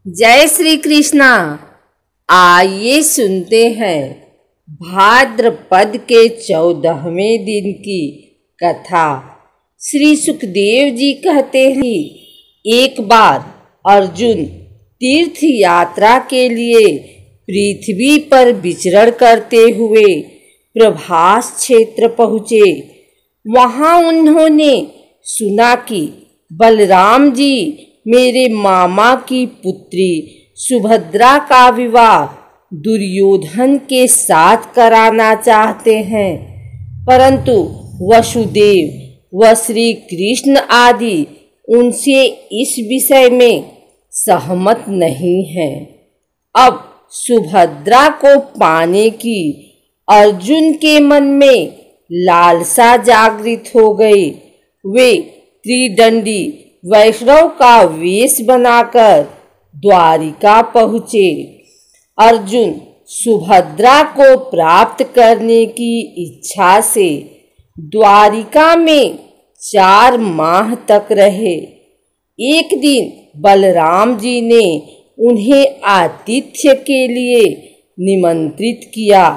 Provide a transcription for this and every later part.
जय श्री कृष्णा। आइए सुनते हैं भाद्रपद के 14वें दिन की कथा। श्री सुखदेव जी कहते हैं, एक बार अर्जुन तीर्थ यात्रा के लिए पृथ्वी पर विचरण करते हुए प्रभास क्षेत्र पहुँचे। वहाँ उन्होंने सुना कि बलराम जी मेरे मामा की पुत्री सुभद्रा का विवाह दुर्योधन के साथ कराना चाहते हैं, परंतु वसुदेव व श्री कृष्ण आदि उनसे इस विषय में सहमत नहीं हैं। अब सुभद्रा को पाने की अर्जुन के मन में लालसा जागृत हो गई। वे त्रिदंडी वैष्णव का वेश बनाकर द्वारिका पहुँचे। अर्जुन सुभद्रा को प्राप्त करने की इच्छा से द्वारिका में 4 माह तक रहे। एक दिन बलराम जी ने उन्हें आतिथ्य के लिए निमंत्रित किया।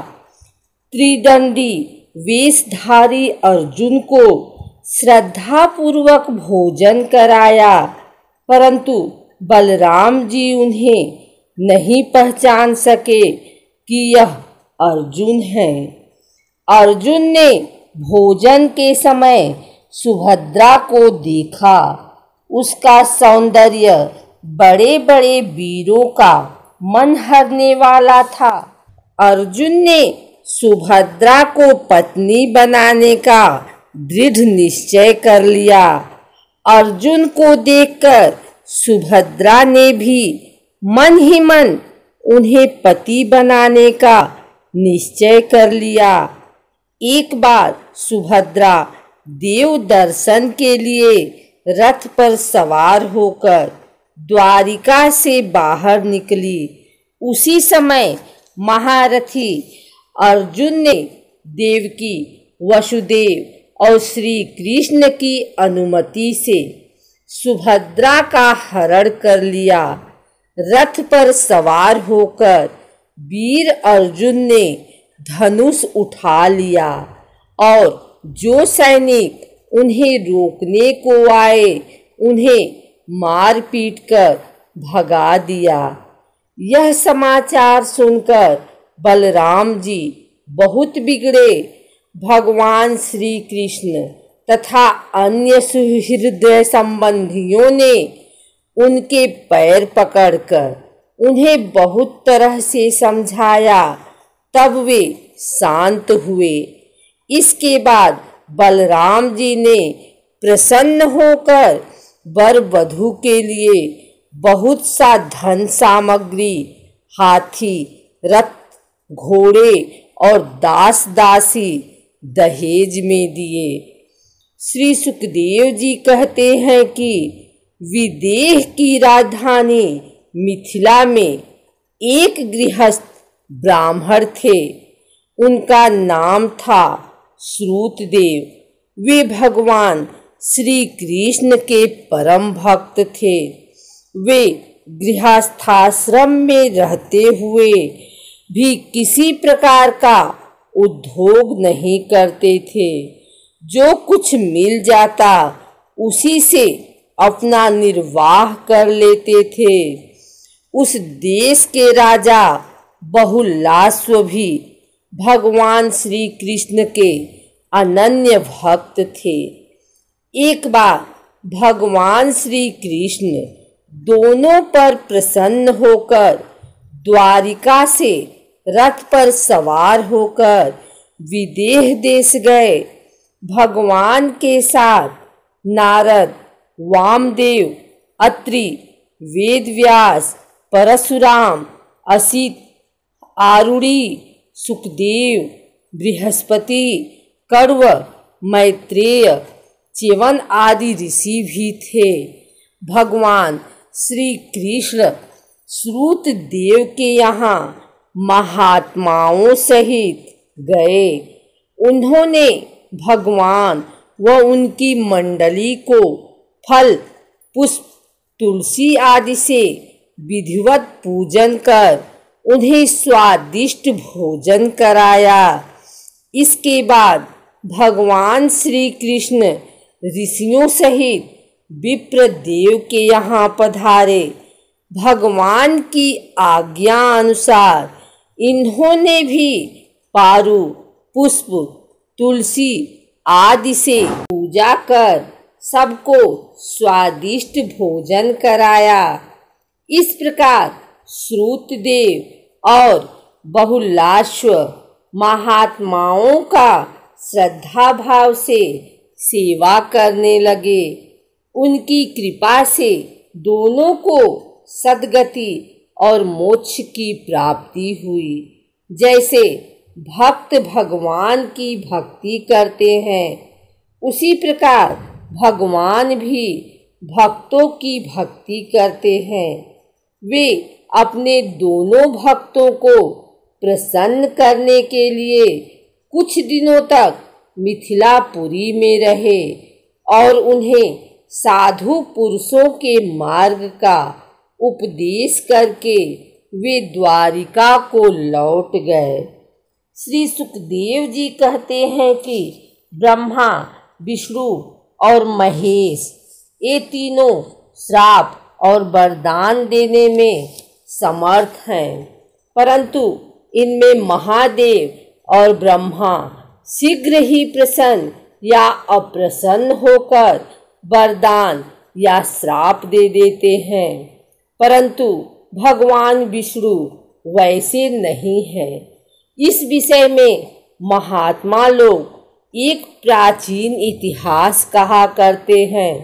त्रिदंडी वेशधारी अर्जुन को श्रद्धापूर्वक भोजन कराया, परंतु बलराम जी उन्हें नहीं पहचान सके कि यह अर्जुन है। अर्जुन ने भोजन के समय सुभद्रा को देखा। उसका सौंदर्य बड़े बड़े वीरों का मन हरने वाला था। अर्जुन ने सुभद्रा को पत्नी बनाने का दृढ़ निश्चय कर लिया। अर्जुन को देखकर सुभद्रा ने भी मन ही मन उन्हें पति बनाने का निश्चय कर लिया। एक बार सुभद्रा देव दर्शन के लिए रथ पर सवार होकर द्वारिका से बाहर निकली। उसी समय महारथी अर्जुन ने देवकी, वसुदेव और श्री कृष्ण की अनुमति से सुभद्रा का हरण कर लिया। रथ पर सवार होकर वीर अर्जुन ने धनुष उठा लिया और जो सैनिक उन्हें रोकने को आए उन्हें मार पीट कर भगा दिया। यह समाचार सुनकर बलराम जी बहुत बिगड़े। भगवान श्री कृष्ण तथा अन्य सुहृदय संबंधियों ने उनके पैर पकड़कर उन्हें बहुत तरह से समझाया, तब वे शांत हुए। इसके बाद बलराम जी ने प्रसन्न होकर वर वधू के लिए बहुत सा धन सामग्री, हाथी, रथ, घोड़े और दास दासी दहेज में दिए। श्री सुखदेव जी कहते हैं कि विदेह की राजधानी मिथिला में एक गृहस्थ ब्राह्मण थे। उनका नाम था श्रुतदेव। वे भगवान श्री कृष्ण के परम भक्त थे। वे गृहस्थाश्रम में रहते हुए भी किसी प्रकार का उद्योग नहीं करते थे। जो कुछ मिल जाता उसी से अपना निर्वाह कर लेते थे। उस देश के राजा बहुलास्व भी भगवान श्री कृष्ण के अनन्य भक्त थे। एक बार भगवान श्री कृष्ण दोनों पर प्रसन्न होकर द्वारिका से रथ पर सवार होकर विदेह देश गए। भगवान के साथ नारद, वामदेव, अत्रि, वेदव्यास, परशुराम, असित, आरुणि, सुखदेव, बृहस्पति, कण्व, मैत्रेय, च्यवन आदि ऋषि भी थे। भगवान श्री कृष्ण श्रुतदेव के यहाँ महात्माओं सहित गए। उन्होंने भगवान व उनकी मंडली को फल, पुष्प, तुलसी आदि से विधिवत पूजन कर उन्हें स्वादिष्ट भोजन कराया। इसके बाद भगवान श्री कृष्ण ऋषियों सहित विप्रदेव के यहाँ पधारे। भगवान की आज्ञा अनुसार इन्होंने भी पारू, पुष्प, तुलसी आदि से पूजा कर सबको स्वादिष्ट भोजन कराया। इस प्रकार श्रुतदेव और बहुलाश्व महात्माओं का श्रद्धा भाव से सेवा करने लगे। उनकी कृपा से दोनों को सद्गति और मोक्ष की प्राप्ति हुई। जैसे भक्त भगवान की भक्ति करते हैं, उसी प्रकार भगवान भी भक्तों की भक्ति करते हैं। वे अपने दोनों भक्तों को प्रसन्न करने के लिए कुछ दिनों तक मिथिलापुरी में रहे और उन्हें साधु पुरुषों के मार्ग का उपदेश करके वे द्वारिका को लौट गए। श्री सुखदेव जी कहते हैं कि ब्रह्मा, विष्णु और महेश ये तीनों श्राप और वरदान देने में समर्थ हैं, परंतु इनमें महादेव और ब्रह्मा शीघ्र ही प्रसन्न या अप्रसन्न होकर वरदान या श्राप दे देते हैं, परंतु भगवान विष्णु वैसे नहीं है। इस विषय में महात्मा लोग एक प्राचीन इतिहास कहा करते हैं।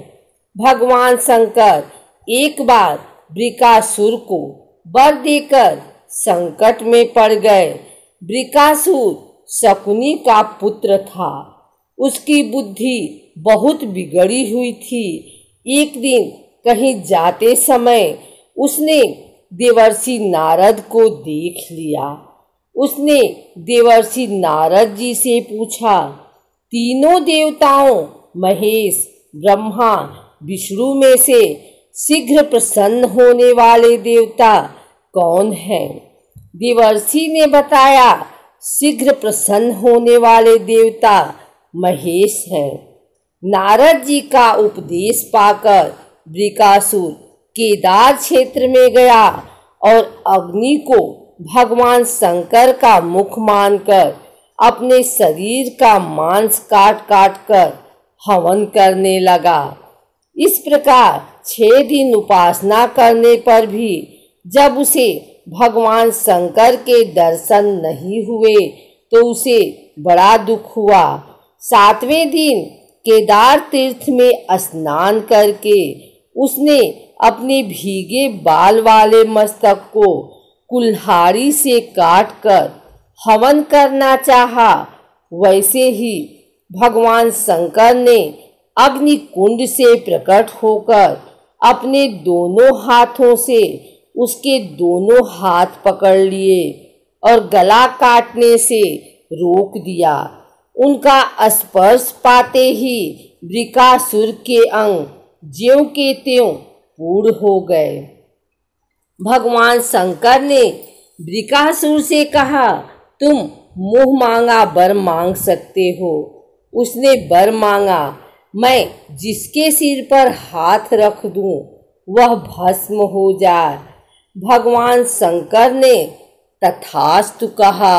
भगवान शंकर एक बार वृकासुर को वर देकर संकट में पड़ गए। वृकासुर शकुनी का पुत्र था। उसकी बुद्धि बहुत बिगड़ी हुई थी। एक दिन कहीं जाते समय उसने देवर्षि नारद को देख लिया। उसने देवर्षि नारद जी से पूछा, तीनों देवताओं महेश, ब्रह्मा, विष्णु में से शीघ्र प्रसन्न होने वाले देवता कौन है? देवर्षि ने बताया, शीघ्र प्रसन्न होने वाले देवता महेश है। नारद जी का उपदेश पाकर वृकासुर केदार क्षेत्र में गया और अग्नि को भगवान शंकर का मुख मानकर अपने शरीर का मांस काट काट कर हवन करने लगा। इस प्रकार 6 दिन उपासना करने पर भी जब उसे भगवान शंकर के दर्शन नहीं हुए तो उसे बड़ा दुख हुआ। 7वें दिन केदार तीर्थ में स्नान करके उसने अपने भीगे बाल वाले मस्तक को कुल्हाड़ी से काटकर हवन करना चाहा। वैसे ही भगवान शंकर ने अग्नि कुंड से प्रकट होकर अपने दोनों हाथों से उसके दोनों हाथ पकड़ लिए और गला काटने से रोक दिया। उनका स्पर्श पाते ही वृकासुर के अंग ज्यों के त्यों पूर्ण हो गए। भगवान शंकर ने वृकासुर से कहा, तुम मुंह मांगा वर मांग सकते हो। उसने वर मांगा, मैं जिसके सिर पर हाथ रख दूं वह भस्म हो जाए। भगवान शंकर ने तथास्तु कहा।